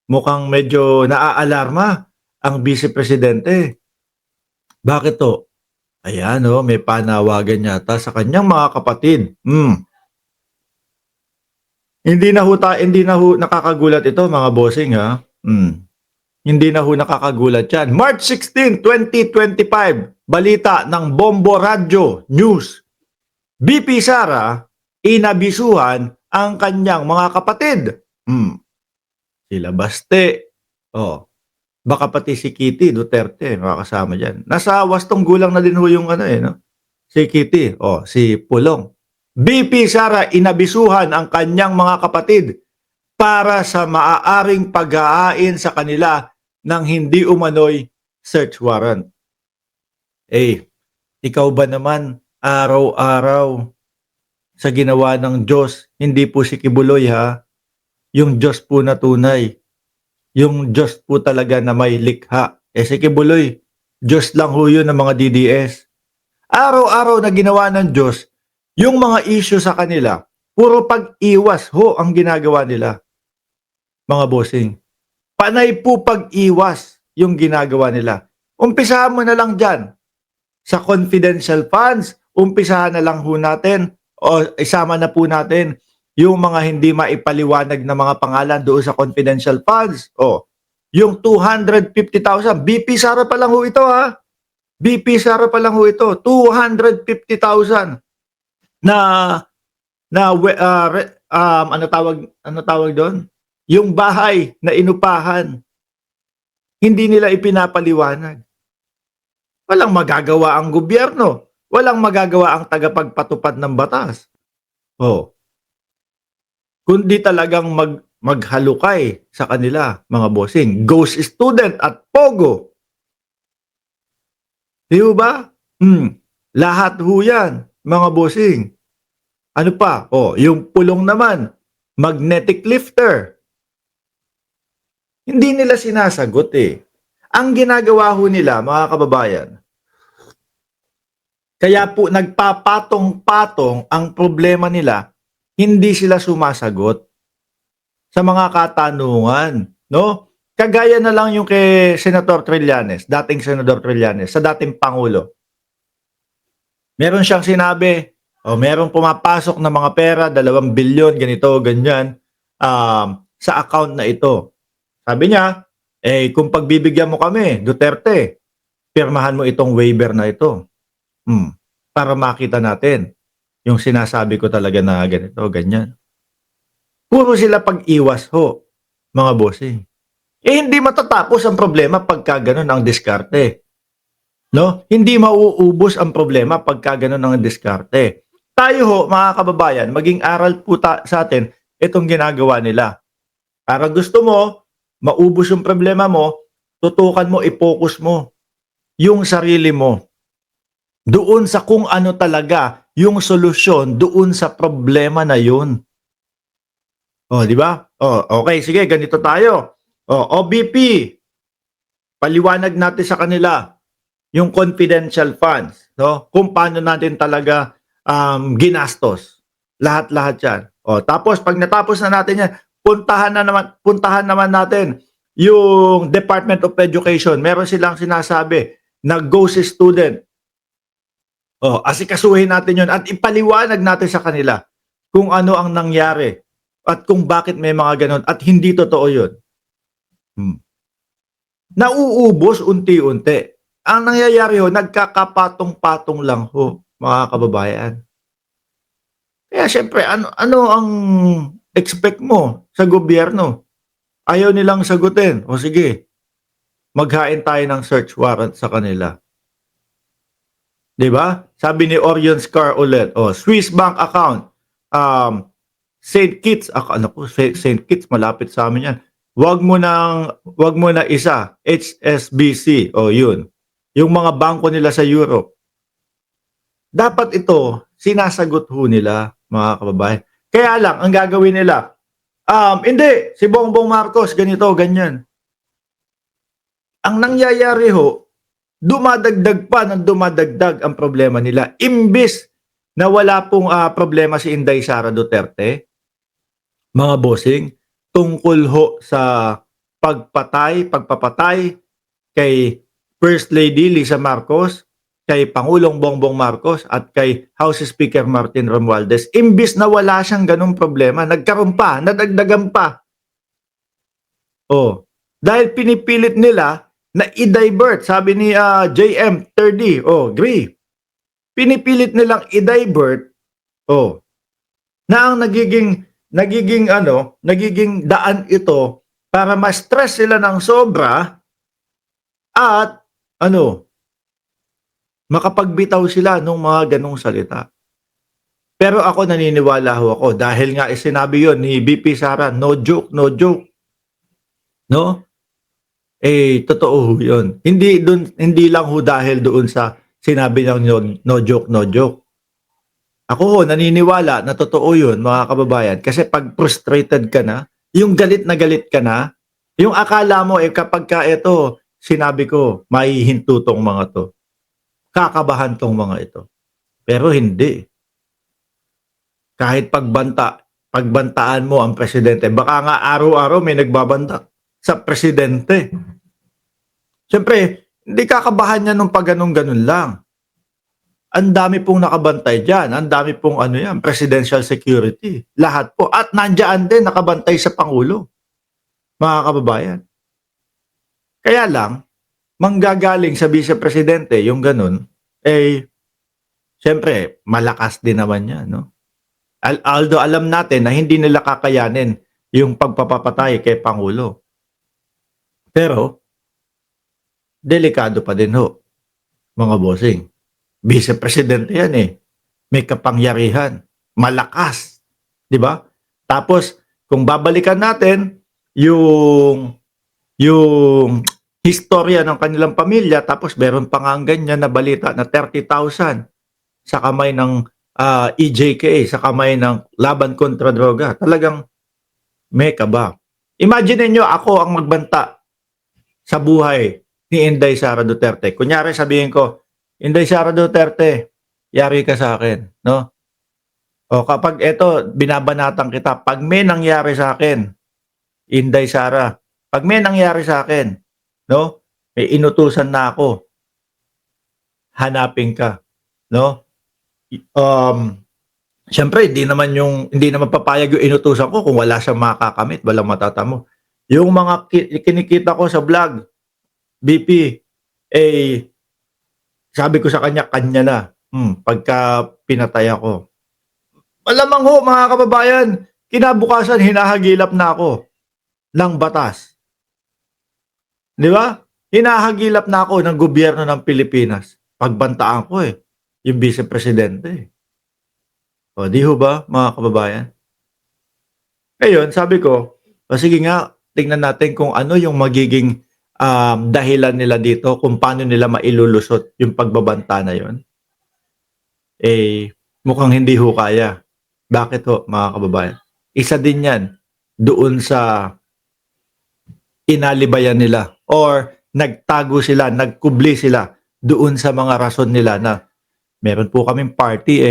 mukhang medyo naaalarma ang Vice Presidente. Bakit 'to? Ayan, oh, may panawagan yata sa kanyang mga kapatid. Hindi na ho nakakagulat ito mga bossing, ha. Hindi na ho nakakagulat 'yan. March 16, 2025, balita ng Bombo Radyo News. BP Sara inabisuhan ang kanyang mga kapatid. Sila Baste. Oh, baka pati si Kitty Duterte makakasama diyan. Nasa wastong gulang na din ho yung ano no. Si Kitty, si Pulong. BP Sara inabisuhan ang kanyang mga kapatid para sa maaaring pag-aain sa kanila ng hindi umano'y search warrant. Ikaw ba naman araw-araw sa ginawa ng Diyos, hindi po si Kibuloy ha, yung Diyos po na tunay, yung Diyos po talaga na may likha. Si Kibuloy, Diyos lang ho yun ng mga DDS. Araw-araw na ginawa ng Diyos, yung mga issue sa kanila, puro pag-iwas ho ang ginagawa nila. Mga bossing, panay po pag-iwas yung ginagawa nila. Umpisahan mo na lang dyan. Sa confidential funds, umpisahan na lang ho natin o isama na po natin yung mga hindi maipaliwanag na mga pangalan doon sa confidential funds. Yung 250,000, BP Sara pa lang ho ito ha. BP Sara pa lang ho ito, 250,000 ano tawag doon? Yung bahay na inupahan. Hindi nila ipinapaliwanag. Walang magagawa ang gobyerno. Walang magagawa ang tagapagpatupad ng batas. Kundi talagang maghalukay sa kanila, mga bossing. Ghost student at pogo. Di ba? Lahat ho yan, mga bossing. Ano pa? Yung Pulong naman, magnetic lifter. Hindi nila sinasagot Ang ginagawa ho nila, mga kababayan, kaya po nagpapatong-patong ang problema nila, hindi sila sumasagot sa mga katanungan, no? Kagaya na lang yung kay Senator Trillanes, dating Senador Trillanes, sa dating Pangulo. Meron siyang sinabi, merong pumapasok na mga pera, 2 bilyon, ganito, ganyan, sa account na ito. Sabi niya, kung pagbibigyan mo kami, Duterte, pirmahan mo itong waiver na ito. Para makita natin yung sinasabi ko talaga na ganito, ganyan. Puro sila pag-iwas ho, mga bossing. Hindi matatapos ang problema pagka ganun ang diskarte. No? Hindi mauubos ang problema pagka ganun ang diskarte. Tayo ho, mga kababayan, maging aral po sa atin itong ginagawa nila. Para gusto mo, maubos yung problema mo, tutukan mo, i-focus mo yung sarili mo doon sa kung ano talaga yung solusyon doon sa problema na yun. Di ba? Okay, sige, ganito tayo. OBP, paliwanag natin sa kanila yung confidential funds, no? Kung paano natin talaga ginastos. Lahat-lahat yan. Tapos pag natapos na natin yan, puntahan naman natin yung Department of Education. Meron silang sinasabi na ghost student. Asikasuhin natin yun at ipaliwanag natin sa kanila kung ano ang nangyari at kung bakit may mga ganon at hindi totoo yun. Nauubos unti-unti. Ang nangyayari ho, nagkakapatong-patong lang ho, mga kababayan. Kaya syempre, ano ang expect mo sa gobyerno? Ayaw nilang sagutin. Sige, maghain tayo ng search warrant sa kanila. Diba? Sabi ni Orion Scar ulit, Swiss bank account, St. Kitts, St. Kitts, malapit sa amin yan. Wag mo na isa, HSBC, yun. Yung mga bangko nila sa Europe. Dapat ito, sinasagot ho nila, mga kababayan. Kaya lang, ang gagawin nila, hindi, si Bongbong Marcos, ganito, ganyan. Ang nangyayari ho, dumadagdag pa ng dumadagdag ang problema nila. Imbis na wala pong problema si Inday Sara Duterte, mga bossing, tungkol ho sa pagpapatay kay First Lady Lisa Marcos, kay Pangulong Bongbong Marcos at kay House Speaker Martin Romualdez. Imbis na wala siyang ganung problema, nagkaroon pa, nadagdagan pa. Oh, dahil pinipilit nila na i-divert, sabi ni JM30, agree. Pinipilit nilang i-divert, na ang nagiging daan ito para ma-stress sila ng sobra at makapagbitaw sila ng mga ganong salita. Pero ako naniniwala ako dahil nga sinabi yon ni BP Sara, no joke. No? Totoo 'yun. Hindi lang dahil doon sa sinabi ng no joke. Ako naniniwala na totoo 'yun, mga kababayan, kasi pag frustrated ka na, yung galit ka na, yung akala mo kapag ka ito sinabi ko, maihinto tong mga to. Kakabahan tong mga ito. Pero hindi. Kahit pagbantaan mo ang presidente, baka nga araw-araw may nagbabanta sa presidente. Siyempre, hindi kakabahan niya nung pag ganun lang. Ang dami pong nakabantay dyan. Ang dami pong presidential security. Lahat po. At nandiyan din nakabantay sa Pangulo. Mga kababayan. Kaya lang, manggagaling sa vice-presidente, yung ganun, siyempre, malakas din naman yan, no? Although alam natin na hindi nila kakayanin yung pagpapapatay kay Pangulo. Pero, delikado pa din mga bossing. Vice-presidente yan May kapangyarihan. Malakas. Di ba? Tapos, kung babalikan natin yung historya ng kanilang pamilya, tapos meron pa nga ganyan na balita na 30,000 sa kamay ng EJK, sa kamay ng laban kontra droga. Talagang meka ba? Imagine niyo ako ang magbanta sa buhay ni Inday Sara Duterte. Kunyari sabihin ko, Inday Sara Duterte, yari ka sa akin, no? O kapag binabanatan kita, pag may nangyari sa akin, Inday Sara, pag may nangyari sa akin, no? May inutusan na ako. Hanapin ka, no? Siyempre, hindi naman papayag yung inutusan ko kung wala siyang makakamit, walang matatamo. Yung mga kinikita ko sa vlog, BP, sabi ko sa kanya na, pagka pinatay ako. Malamang mga kababayan, kinabukasan hinahagilap na ako ng batas. Di ba? Hinahagilap na ako ng gobyerno ng Pilipinas. Pagbantaan ko yung vice-presidente. O, di ba, mga kababayan? Ngayon, sabi ko, sige nga, tingnan natin kung ano yung magiging dahilan nila dito, kung paano nila mailulusot yung pagbabanta na yon. Mukhang hindi kaya. Bakit mga kababayan? Isa din yan doon sa inalibayan nila or nagtago sila, nagkubli sila doon sa mga rason nila na meron po kaming party